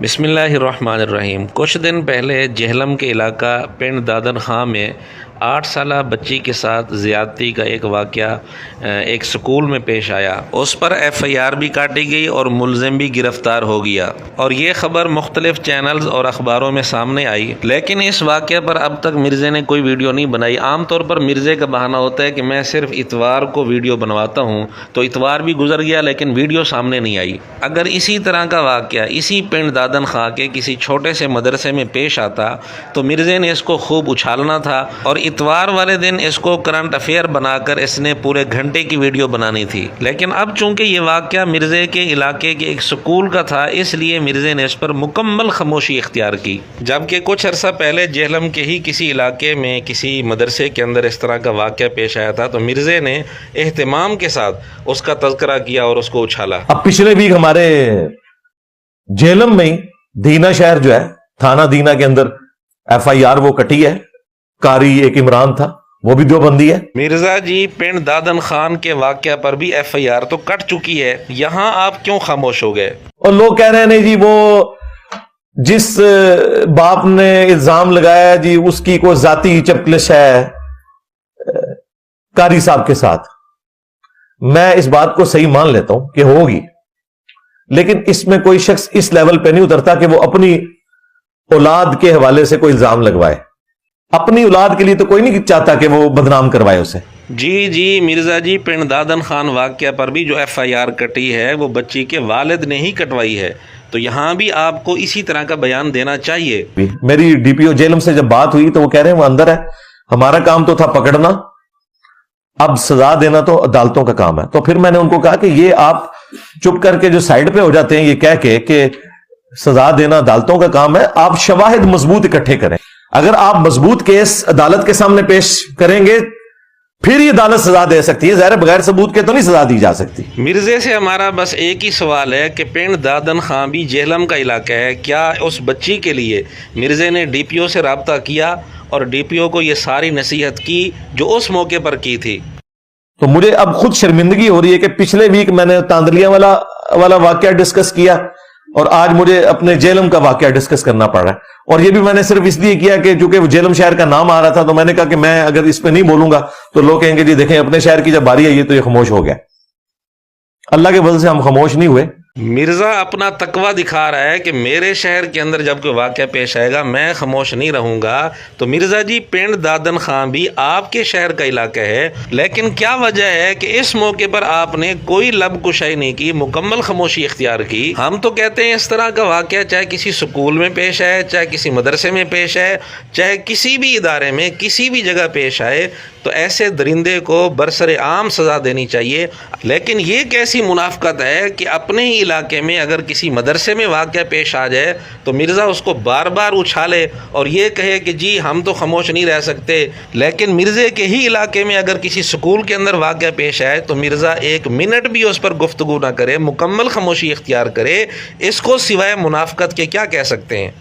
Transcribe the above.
بسم اللہ الرحمن الرحیم۔ کچھ دن پہلے جہلم کے علاقہ پنڈ دادن خاں میں 8 سالہ بچی کے ساتھ زیادتی کا ایک واقعہ ایک سکول میں پیش آیا۔ اس پر FIR بھی کاٹی گئی اور ملزم بھی گرفتار ہو گیا، اور یہ خبر مختلف چینلز اور اخباروں میں سامنے آئی، لیکن اس واقعے پر اب تک مرزے نے کوئی ویڈیو نہیں بنائی۔ عام طور پر مرزے کا بہانہ ہوتا ہے کہ میں صرف اتوار کو ویڈیو بنواتا ہوں، تو اتوار بھی گزر گیا لیکن ویڈیو سامنے نہیں آئی۔ اگر اسی طرح کا واقعہ اسی پنڈ دادن خاں کے کسی چھوٹے سے مدرسے میں پیش آتا تو مرزے نے اس کو خوب اچھالنا تھا، اور اتوار والے دن اس کو کرنٹ افیئر بنا کر اس نے پورے گھنٹے کی ویڈیو بنانی تھی۔ لیکن اب چونکہ یہ واقعہ مرزے کے علاقے کے ایک سکول کا تھا، اس لیے مرزے نے اس پر مکمل خاموشی اختیار کی، جبکہ کچھ عرصہ پہلے جہلم کے ہی کسی علاقے میں کسی مدرسے کے اندر اس طرح کا واقعہ پیش آیا تھا، تو مرزے نے اہتمام کے ساتھ اس کا تذکرہ کیا اور اس کو اچھالا۔ اب پچھلے ویک ہمارے جہلم میں دینا شہر جو ہے، تھانہ دینا کے اندر FIR وہ کٹی ہے، قاری ایک عمران تھا، وہ بھی دیوبندی ہے۔ مرزا جی، پنڈ دادن خان کے واقعہ پر بھی FIR تو کٹ چکی ہے، یہاں آپ کیوں خاموش ہو گئے؟ اور لوگ کہہ رہے ہیں نہیں جی، وہ جس باپ نے الزام لگایا جی اس کی کوئی ذاتی چپکلش ہے قاری صاحب کے ساتھ۔ میں اس بات کو صحیح مان لیتا ہوں کہ ہوگی، لیکن اس میں کوئی شخص اس لیول پہ نہیں اترتا کہ وہ اپنی اولاد کے حوالے سے کوئی الزام لگوائے۔ اپنی اولاد کے لیے تو کوئی نہیں چاہتا کہ وہ بدنام کروائے اسے۔ جی مرزا جی، پنڈ دادن خان واقعہ پر بھی جو FIR کٹی ہے وہ بچی کے والد نے ہی کٹوائی ہے، تو یہاں بھی آپ کو اسی طرح کا بیان دینا چاہیے۔ میری DPO جہلم سے جب بات ہوئی تو وہ کہہ رہے ہیں وہ اندر ہے، ہمارا کام تو تھا پکڑنا، اب سزا دینا تو عدالتوں کا کام ہے۔ تو پھر میں نے ان کو کہا کہ یہ آپ چپ کر کے جو سائیڈ پہ ہو جاتے ہیں یہ کہہ کے کہ سزا دینا عدالتوں کا کام ہے، آپ شواہد مضبوط اکٹھے کریں۔ اگر آپ مضبوط کیس عدالت کے سامنے پیش کریں گے پھر یہ عدالت سزا دے سکتی ہے، ظاہر بغیر ثبوت کے تو نہیں سزا دی جا سکتی۔ مرزے سے ہمارا بس ایک ہی سوال ہے کہ پنڈ دادن خان بھی جہلم کا علاقہ ہے، کیا اس بچی کے لیے مرزے نے DPO سے رابطہ کیا اور DPO کو یہ ساری نصیحت کی جو اس موقع پر کی تھی؟ تو مجھے اب خود شرمندگی ہو رہی ہے کہ پچھلے ویک میں نے تاندلیاں والا واقعہ ڈسکس کیا اور آج مجھے اپنے جہلم کا واقعہ ڈسکس کرنا پڑ رہا ہے، اور یہ بھی میں نے صرف اس لیے کیا کہ چونکہ وہ جہلم شہر کا نام آ رہا تھا تو میں نے کہا کہ میں اگر اس پہ نہیں بولوں گا تو لوگ کہیں گے جی دیکھیں اپنے شہر کی جب باری آئی ہے تو یہ خاموش ہو گیا۔ اللہ کے فضل سے ہم خاموش نہیں ہوئے۔ مرزا اپنا تقوی دکھا رہا ہے کہ میرے شہر کے اندر جب کوئی واقعہ پیش آئے گا میں خاموش نہیں رہوں گا۔ تو مرزا جی، پنڈ دادن خان بھی آپ کے شہر کا علاقہ ہے، لیکن کیا وجہ ہے کہ اس موقع پر آپ نے کوئی لب کشائی نہیں کی، مکمل خاموشی اختیار کی؟ ہم تو کہتے ہیں اس طرح کا واقعہ چاہے کسی سکول میں پیش آئے، چاہے کسی مدرسے میں پیش آئے، چاہے کسی بھی ادارے میں کسی بھی جگہ پیش آئے، تو ایسے درندے کو برسر عام سزا دینی چاہیے۔ لیکن یہ کیسی منافقت ہے کہ اپنے ہی علاقے میں اگر کسی مدرسے میں واقعہ پیش آ جائے تو مرزا اس کو بار بار اچھالے اور یہ کہے کہ جی ہم تو خاموش نہیں رہ سکتے، لیکن مرزے کے ہی علاقے میں اگر کسی سکول کے اندر واقعہ پیش آئے تو مرزا 1 منٹ بھی اس پر گفتگو نہ کرے، مکمل خاموشی اختیار کرے۔ اس کو سوائے منافقت کے کیا کہہ سکتے ہیں؟